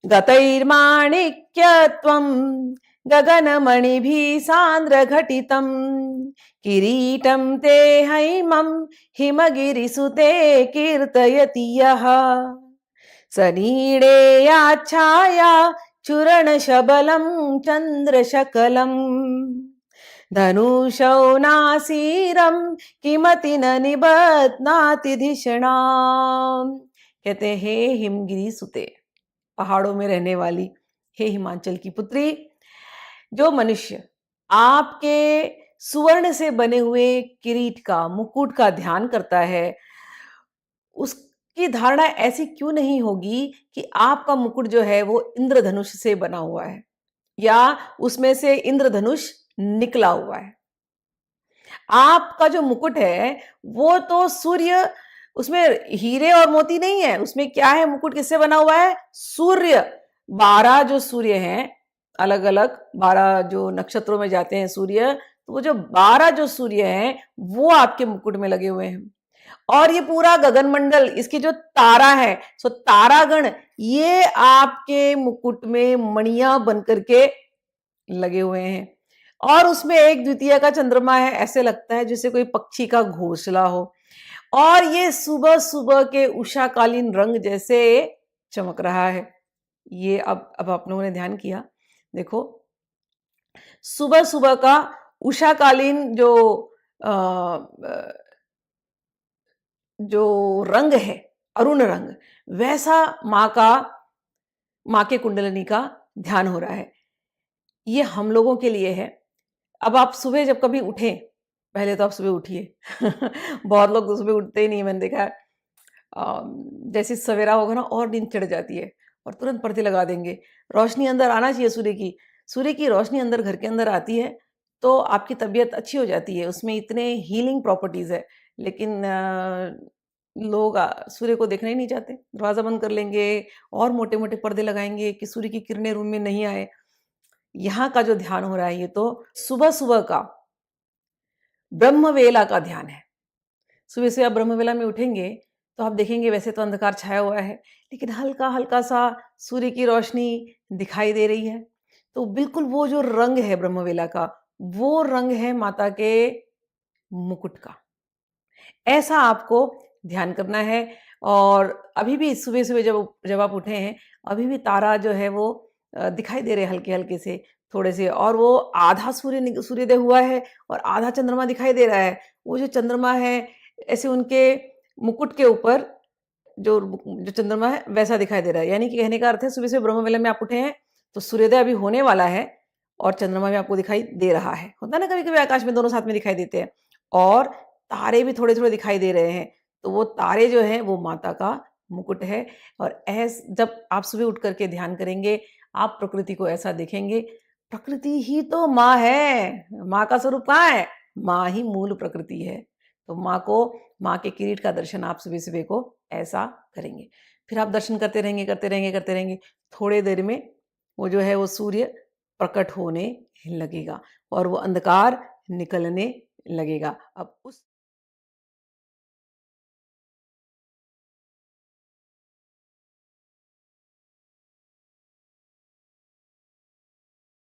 गतैर्माणिक्यत्वं गगनमणिभिः सान्द्रघटितं किरीटं ते हैमं हिमगिरिसुते कीर्तयति यः सनीडेयाच्छाया चूरणशबलं चन्द्रशकलम् धनुषौ नासीरं किमति न निबध्नाति धिषणाम्। कहते हैं, हे हिमगिरी सुते, पहाड़ों में रहने वाली, हे हिमाचल की पुत्री, जो मनुष्य आपके सुवर्ण से बने हुए किरीट का, मुकुट का ध्यान करता है, उसकी धारणा ऐसी क्यों नहीं होगी कि आपका मुकुट जो है वो इंद्रधनुष से बना हुआ है या उसमें से इंद्रधनुष निकला हुआ है। आपका जो मुकुट है वो तो सूर्य, उसमें हीरे और मोती नहीं है, उसमें क्या है, मुकुट किससे बना हुआ है? सूर्य। 12 जो सूर्य हैं, अलग अलग 12 जो नक्षत्रों में जाते हैं सूर्य, तो वो जो 12 जो सूर्य हैं वो आपके मुकुट में लगे हुए हैं। और ये पूरा गगनमंडल, इसकी जो तारा है, सो तारागण, ये आपके मुकुट में मणियां बनकर के लगे हुए हैं। और उसमें एक द्वितीय का चंद्रमा है, ऐसे लगता है जैसे कोई पक्षी का घोंसला हो। और ये सुबह सुबह के उषाकालीन रंग जैसे चमक रहा है। ये अब आप लोगों ने ध्यान किया, देखो सुबह सुबह का उषाकालीन जो रंग है, अरुण रंग, वैसा माँ के कुंडलिनी का ध्यान हो रहा है। ये हम लोगों के लिए है। अब आप सुबह जब कभी उठें, पहले तो आप सुबह उठिए बहुत लोग तो सुबह उठते ही नहीं, मैंने देखा है। जैसे सवेरा होगा ना और नींद चढ़ जाती है और तुरंत पर्दे लगा देंगे। रोशनी अंदर आना चाहिए सूर्य की रोशनी अंदर घर के अंदर आती है तो आपकी तबीयत अच्छी हो जाती है, उसमें इतने हीलिंग प्रॉपर्टीज़ है। लेकिन लोग सूर्य को देखना ही नहीं चाहते, दरवाज़ा बंद कर लेंगे और मोटे-मोटे पर्दे लगाएँगे कि सूर्य की किरणें रूम में नहीं आए। यहाँ का जो ध्यान हो रहा है ये तो सुबह-सुबह का ब्रह्मवेला का ध्यान है। सुबह-सुबह आप ब्रह्मवेला में उठेंगे तो आप देखेंगे वैसे तो अंधकार छाया हुआ है, लेकिन हल्का-हल्का सा सूर्य की रोशनी दिखाई दे रही है। तो बिल्कुल वो जो रंग है ब्रह्मवेला का, वो रंग है माता के मुकुट का। ऐसा आपको ध्यान करना है। और अभी भी सुबह-सुबह जब आप उठे हैं, अभी भी तारा जो है वो दिखाई दे रहे हैं हल्के-हल्के से, थोड़े से, और वो आधा सूर्योदय हुआ है और आधा चंद्रमा दिखाई दे रहा है। वो जो चंद्रमा है ऐसे उनके मुकुट के ऊपर जो चंद्रमा है वैसा दिखाई दे रहा है। यानी कि कहने का अर्थ है सुबह-सुबह ब्रह्मवेला में आप उठे हैं, तो सूर्योदय अभी होने वाला है और चंद्रमा भी आपको दिखाई दे रहा है। होता है ना कभी-कभी आकाश में दोनों साथ में दिखाई देते हैं और तारे भी थोड़े-थोड़े दिखाई दे रहे हैं। तो वो तारे जो हैं वो माता का मुकुट है। और जब आप सुबह उठ कर के ध्यान करेंगे, आप प्रकृति को ऐसा देखेंगे, प्रकृति ही तो माँ है। माँ का स्वरूप कहाँ है? माँ ही मूल प्रकृति है। तो माँ के किरीट का दर्शन आप सुबह-सुबह को ऐसा करेंगे। फिर आप दर्शन करते रहेंगे, करते रहेंगे, करते रहेंगे। थोड़ी देर में वो जो है वो सूर्य प्रकट होने लगेगा और वो अंधकार निकलने लगेगा। अब उस